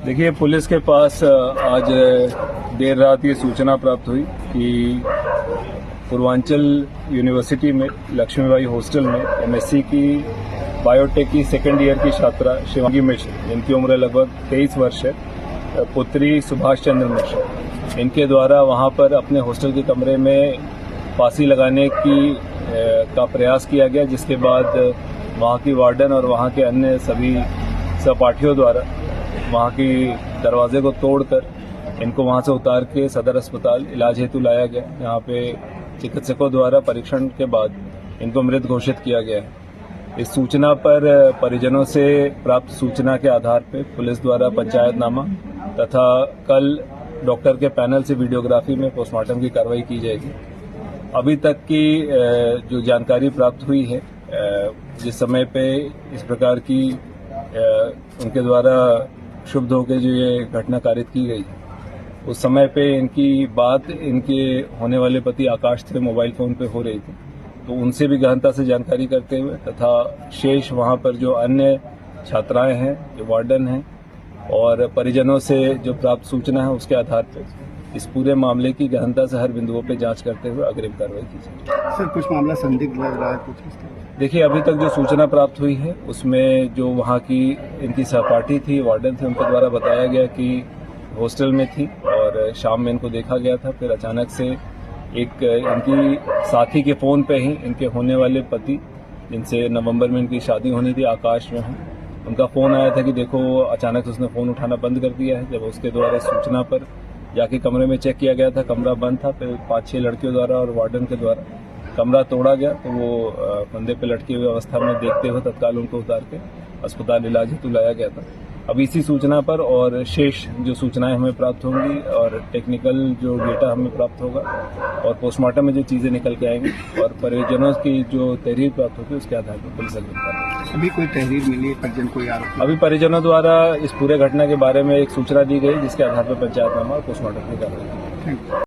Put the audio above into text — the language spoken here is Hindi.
देखिए, पुलिस के पास आज देर रात ये सूचना प्राप्त हुई कि पूर्वांचल यूनिवर्सिटी में लक्ष्मीबाई हॉस्टल में एमएससी की बायोटेक की सेकेंड ईयर की छात्रा शिवांगी मिश्र, जिनकी उम्र लगभग 23 वर्ष है, पुत्री सुभाष चंद्र मिश्र, इनके द्वारा वहां पर अपने हॉस्टल के कमरे में फांसी लगाने का प्रयास किया गया, जिसके बाद वहां की वार्डन और वहां के अन्य सभी सहपाठियों द्वारा वहां की दरवाजे को तोड़कर इनको वहां से उतार के सदर अस्पताल इलाज हेतु लाया गया। यहाँ पे चिकित्सकों द्वारा परीक्षण के बाद इनको मृत घोषित किया गया है। इस सूचना पर परिजनों से प्राप्त सूचना के आधार पर पुलिस द्वारा पंचायतनामा तथा कल डॉक्टर के पैनल से वीडियोग्राफी में पोस्टमार्टम की कार्रवाई की जाएगी। अभी तक की जो जानकारी प्राप्त हुई है, जिस समय पे इस प्रकार की उनके द्वारा क्षुब्ध होकर जो ये घटना कारित की गई, उस समय पे इनकी बात इनके होने वाले पति आकाश से मोबाइल फोन पे हो रही थी, तो उनसे भी गहनता से जानकारी करते हुए तथा शेष वहां पर जो अन्य छात्राएं हैं, जो वार्डन हैं और परिजनों से जो प्राप्त सूचना है, उसके आधार पर इस पूरे मामले की गहनता से हर बिंदुओं पे जांच करते हुए अग्रिम कार्रवाई की जाएगी। सर, कुछ मामला संदिग्ध लग रहा है कुछ? देखिए, अभी तक जो सूचना प्राप्त हुई है उसमें जो वहाँ की इनकी सहपाठी थी, वार्डन थे, उनके द्वारा बताया गया कि हॉस्टल में थी और शाम में इनको देखा गया था। फिर अचानक से एक इनकी साथी के फोन पे ही इनके होने वाले पति, जिनसे नवंबर में इनकी शादी होनी थी, आकाश में है, उनका फोन आया था कि देखो, अचानक उसने फोन उठाना बंद कर दिया है। जब उसके द्वारा सूचना पर जाके कमरे में चेक किया गया था, कमरा बंद था। फिर 5-6 लड़कियों द्वारा और वार्डन के द्वारा कमरा तोड़ा गया, तो वो फंदे पे लटकी हुई अवस्था में देखते हुए तत्काल उनको उतार के अस्पताल इलाज हेतु लाया गया था। अब इसी सूचना पर और शेष जो सूचनाएं हमें प्राप्त होंगी और टेक्निकल जो डेटा हमें प्राप्त होगा और पोस्टमार्टम में जो चीजें निकल के आएंगी और परिजनों की जो तहरीर प्राप्त होगी, उसके आधार पर पुलिस अग्रिम कार्रवाई। अभी कोई तहरीर मिली है परिजन कोई आरोप? अभी परिजनों द्वारा इस पूरे घटना के बारे में एक सूचना दी गई, जिसके आधार पर पंचायतनामा और पोस्टमार्टम की कार्रवाई की।